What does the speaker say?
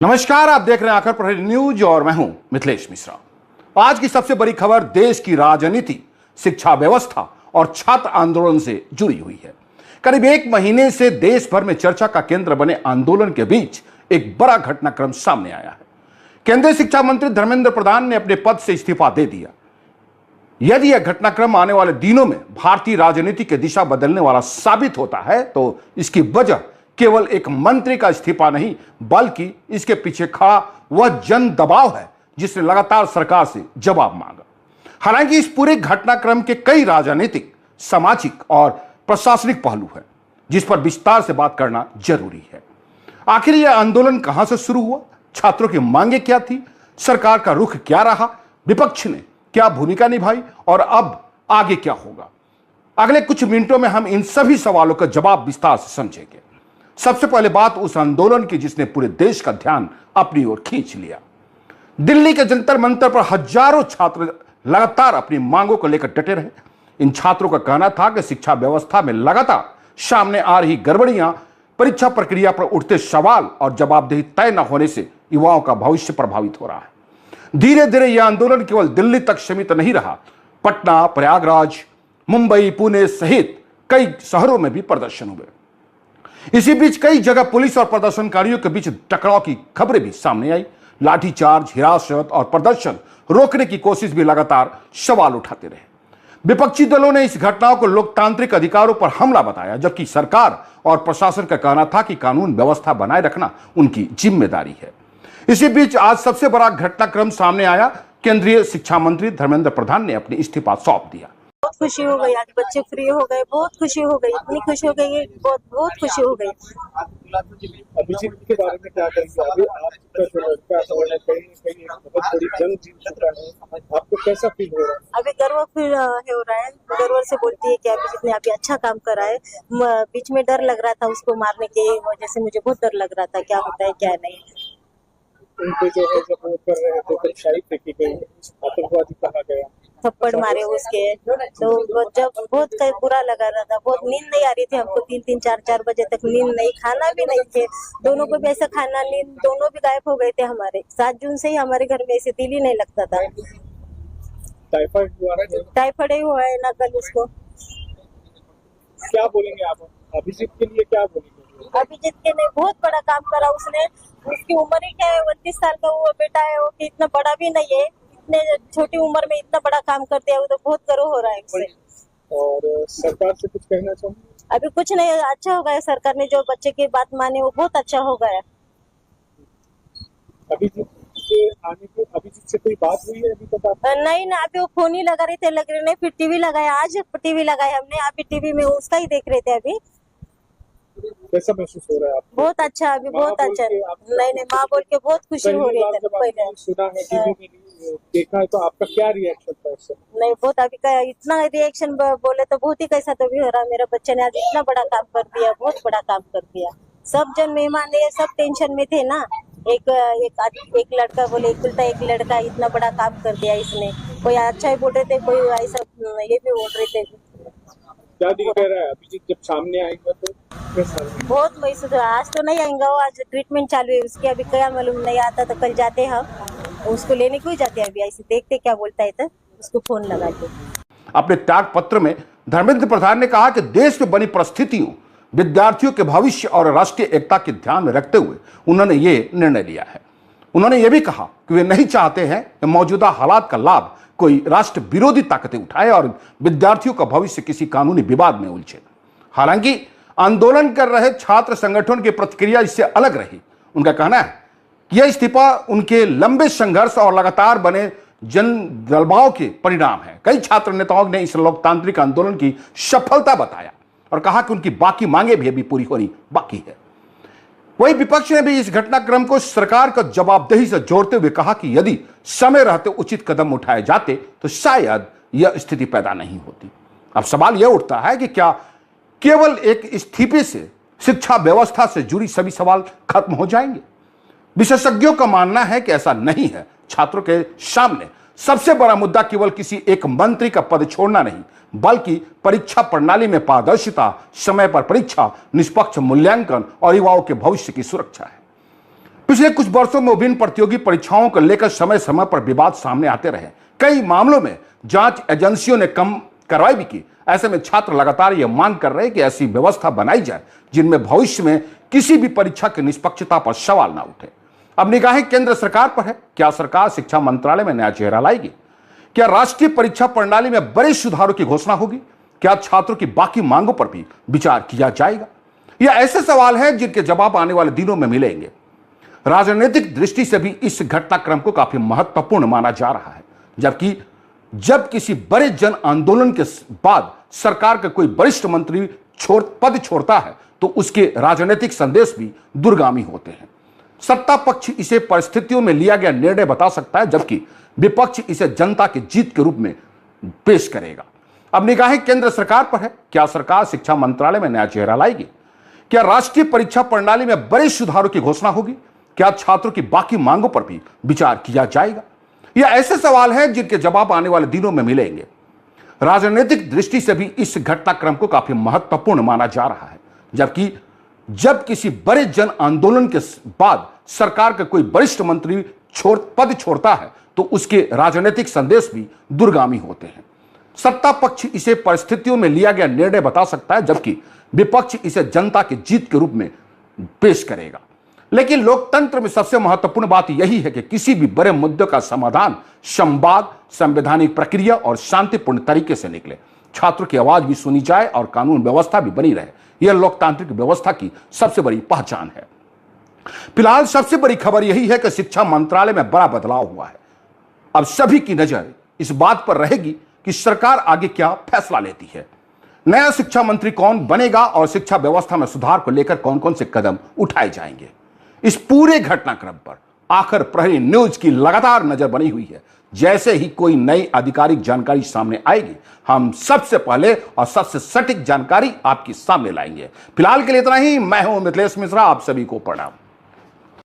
नमस्कार, आप देख रहे हैं आखिर प्रहरी न्यूज और मैं हूं मिथिलेश मिश्रा। आज की सबसे बड़ी खबर देश की राजनीति, शिक्षा व्यवस्था और छात्र आंदोलन से जुड़ी हुई है। करीब एक महीने से देश भर में चर्चा का केंद्र बने आंदोलन के बीच एक बड़ा घटनाक्रम सामने आया है। केंद्रीय शिक्षा मंत्री धर्मेंद्र प्रधान ने अपने पद से इस्तीफा दे दिया। यदि यह घटनाक्रम आने वाले दिनों में भारतीय राजनीति की दिशा बदलने वाला साबित होता है तो इसकी वजह केवल एक मंत्री का इस्तीफा नहीं, बल्कि इसके पीछे खड़ा वह जन दबाव है जिसने लगातार सरकार से जवाब मांगा। हालांकि इस पूरे घटनाक्रम के कई राजनीतिक, सामाजिक और प्रशासनिक पहलू हैं जिस पर विस्तार से बात करना जरूरी है। आखिर यह आंदोलन कहां से शुरू हुआ, छात्रों की मांगे क्या थी, सरकार का रुख क्या रहा, विपक्ष ने क्या भूमिका निभाई और अब आगे क्या होगा। अगले कुछ मिनटों में हम इन सभी सवालों का जवाब विस्तार से समझेंगे। सबसे पहले बात उस आंदोलन की जिसने पूरे देश का ध्यान अपनी ओर खींच लिया। दिल्ली के जंतर मंतर पर हजारों छात्र लगातार अपनी मांगों को लेकर डटे रहे। इन छात्रों का कहना था कि शिक्षा व्यवस्था में लगातार सामने आ रही गड़बड़ियां, परीक्षा प्रक्रिया पर उठते सवाल और जवाबदेही तय न होने से युवाओं का भविष्य प्रभावित हो रहा है। धीरे धीरे यह आंदोलन केवल दिल्ली तक सीमित नहीं रहा। पटना, प्रयागराज, मुंबई, पुणे सहित कई शहरों में भी प्रदर्शन हुए। इसी बीच कई जगह पुलिस और प्रदर्शनकारियों के बीच टकराव की खबरें भी सामने आई। लाठीचार्ज, हिरासत और प्रदर्शन रोकने की कोशिश भी लगातार सवाल उठाते रहे। विपक्षी दलों ने इस घटनाओं को लोकतांत्रिक अधिकारों पर हमला बताया, जबकि सरकार और प्रशासन का कहना था कि कानून व्यवस्था बनाए रखना उनकी जिम्मेदारी है। इसी बीच आज सबसे बड़ा घटनाक्रम सामने आया। केंद्रीय शिक्षा मंत्री धर्मेंद्र प्रधान ने अपनी इस्तीफा सौंप दिया। बहुत खुशी हो गई, आज बच्चे फ्री हो गए, बहुत खुशी हो गई, इतनी खुशी हो गई, बहुत खुशी हो गई। अभिजीत के बारे में क्या कहेंगे? अभी आपका जो लड़का है कहीं न कहीं बहुत बड़ी जंग जीत चुका है, आपको कैसा फील हो रहा है? अभी गर्व फील हो रहा है, गर्व से बोलती है कि अभिजीत ने अभी अच्छा काम करा है। बीच में डर लग रहा था उसको मारने की वजह से, मुझे बहुत डर लग रहा था क्या होता है क्या नहीं। उनको जो है जब वो कर रहे थे तो शाही फेंकी गई, आतंकवादी कहा गया, थप्पड़ मारे उसके, तो जब बहुत बुरा लगा रहा था, बहुत नींद नहीं आ रही थी हमको। 3-3, 4-4 बजे तक नींद नहीं, खाना भी नहीं थे दोनों को भी। ऐसा खाना, नींद दोनों भी गायब हो गए थे हमारे। 7 जून से ही हमारे घर में ऐसे दिल ही नहीं लगता था। टाइफाइड ही हुआ है ना कल उसको। क्या बोलेंगे आप अभिजीत के लिए, क्या बोलेंगे? अभिजीत के ने बहुत बड़ा काम करा उसने। उसकी उम्र ही क्या है, 29 साल का वो बेटा है, वो कि इतना बड़ा भी नहीं है। इतने छोटी उम्र में इतना बड़ा काम कर दिया, वो तो बहुत गर्व हो रहा है उससे। और सरकार से कुछ कहना चाहूँगी? अभी कुछ नहीं, अच्छा हो गया सरकार ने जो बच्चे की बात मानी, वो बहुत अच्छा हो गया। अभिजीत के आने की अभिजीत से कोई बात हुई है अभी तक आपको? नहीं ना, अभी वो फोन ही लगा रहे थे, लग रहे नहीं। फिर टीवी लगाया, आज टीवी लगाया हमने, अभी टीवी में उसका ही देख रहे थे। अभी कैसा महसूस हो रहा है आपको? बहुत अच्छा, अभी बहुत अच्छा। नहीं, माँ बोल के बहुत खुशी हो रही है। पहले सुना है, टीवी में देखा है, तो आपका क्या रिएक्शन था उससे? नहीं, बहुत अभी का इतना रिएक्शन बोले तो बहुत ही कैसा तो भी हो रहा। मेरा बच्चे ने आज इतना बड़ा काम कर दिया, बहुत बड़ा काम कर दिया। सब जन मेहमान है, सब टेंशन में थे ना। एक लड़का बोले, एक लड़का, इतना बड़ा काम कर दिया इसने। कोई अच्छा ही बोल रहे थे, कोई ऐसा ये भी बोल रहे थे। क्या दिख रहा है अभिजीत जब सामने आएंगे तो? बहुत महसूस हुआ। आज तो नहीं आएंगे, वो आज ट्रीटमेंट चालू है उसकी। अभी क्या मालूम, नहीं आता तो कल जाते हम उसको लेने क्यों जाते हैं। अभी ऐसे देखते क्या बोलता है तो उसको फोन लगा के। अपने त्याग पत्र में धर्मेंद्र प्रधान ने कहा कि देश में बनी परिस्थितियों, विद्यार्थियों के भविष्य और राष्ट्रीय एकता के ध्यान में रखते हुए उन्होंने ये निर्णय लिया है। उन्होंने ये भी कहा कि वे नहीं चाहते हैं कि मौजूदा हालात का लाभ कोई राष्ट्र विरोधी ताकतें उठाए और विद्यार्थियों का भविष्य किसी कानूनी विवाद में उलझे। हालांकि आंदोलन कर रहे छात्र संगठन की प्रतिक्रिया इससे अलग रही। उनका कहना है कि यह इस्तीफा उनके लंबे संघर्ष और लगातार बने जन दबाव के परिणाम है। कई छात्र नेताओं ने इस लोकतांत्रिक आंदोलन की सफलता बताया और कहा कि उनकी बाकी मांगे भी अभी पूरी होनी बाकी है। वहीं विपक्ष ने भी इस घटनाक्रम को सरकार का जवाबदेही से जोड़ते हुए कहा कि यदि समय रहते उचित कदम उठाए जाते तो शायद यह स्थिति पैदा नहीं होती। अब सवाल यह उठता है कि क्या केवल एक इस्तीफे से शिक्षा व्यवस्था से जुड़ी सभी सवाल खत्म हो जाएंगे? विशेषज्ञों का मानना है कि ऐसा नहीं है। छात्रों के सामने सबसे बड़ा मुद्दा केवल किसी एक मंत्री का पद छोड़ना नहीं, बल्कि परीक्षा प्रणाली में पारदर्शिता, समय पर परीक्षा, निष्पक्ष मूल्यांकन और युवाओं के भविष्य की सुरक्षा है। पिछले कुछ वर्षों में विभिन्न प्रतियोगी परीक्षाओं को लेकर समय समय पर विवाद सामने आते रहे। कई मामलों में जांच एजेंसियों ने कम कार्रवाई भी की। ऐसे में छात्र लगातार यह मांग कर रहे हैं कि ऐसी व्यवस्था बनाई जाए जिनमें भविष्य में किसी भी परीक्षा की निष्पक्षता पर सवाल ना उठे। अब निगाहें केंद्र सरकार पर है। क्या सरकार शिक्षा मंत्रालय में नया चेहरा लाएगी? क्या राष्ट्रीय परीक्षा प्रणाली में बड़े सुधारों की घोषणा होगी? क्या छात्रों की बाकी मांगों पर भी विचार किया जाएगा? यह ऐसे सवाल हैं जिनके जवाब आने वाले दिनों में मिलेंगे। राजनीतिक दृष्टि से भी इस घटनाक्रम को काफी महत्वपूर्ण माना जा रहा है, जबकि जब किसी बड़े जन आंदोलन के बाद सरकार का कोई वरिष्ठ मंत्री पद छोड़ता है तो उसके राजनीतिक संदेश भी दूरगामी होते हैं। सत्ता पक्ष इसे परिस्थितियों में लिया गया निर्णय बता सकता है, जबकि विपक्ष इसे जनता की जीत के रूप में पेश करेगा। अब निगाहें केंद्र सरकार पर है। क्या सरकार शिक्षा मंत्रालय में नया चेहरा लाएगी? क्या राष्ट्रीय परीक्षा प्रणाली में बड़े सुधारों की घोषणा होगी? क्या छात्रों की बाकी मांगों पर भी विचार किया जाएगा? यह ऐसे सवाल हैं जिनके जवाब आने वाले दिनों में मिलेंगे। राजनीतिक दृष्टि से भी इस घटनाक्रम को काफी महत्वपूर्ण माना जा रहा है, जबकि जब किसी बड़े जन आंदोलन के बाद सरकार का कोई वरिष्ठ मंत्री पद छोड़ता है तो उसके राजनीतिक संदेश भी दूरगामी होते हैं। सत्ता पक्ष इसे परिस्थितियों में लिया गया निर्णय बता सकता है, जबकि विपक्ष इसे जनता की जीत के रूप में पेश करेगा। लेकिन लोकतंत्र में सबसे महत्वपूर्ण बात यही है कि किसी भी बड़े मुद्दे का समाधान संवाद, संवैधानिक प्रक्रिया और शांतिपूर्ण तरीके से निकले। छात्रों की आवाज भी सुनी जाए और कानून व्यवस्था भी बनी रहे। यह लोकतांत्रिक व्यवस्था की सबसे बड़ी पहचान है। फिलहाल सबसे बड़ी खबर यही है कि शिक्षा मंत्रालय में बड़ा बदलाव हुआ है। अब सभी की नजर इस बात पर रहेगी कि सरकार आगे क्या फैसला लेती है। नया शिक्षा मंत्री कौन बनेगा और शिक्षा व्यवस्था में सुधार को लेकर कौन कौन से कदम उठाए जाएंगे। इस पूरे घटनाक्रम पर आखिर प्रहरी न्यूज की लगातार नजर बनी हुई है। जैसे ही कोई नई आधिकारिक जानकारी सामने आएगी, हम सबसे पहले और सबसे सटीक जानकारी आपके सामने लाएंगे। फिलहाल के लिए इतना ही। मैं हूं मिथिलेश मिश्रा। आप सभी को प्रणाम।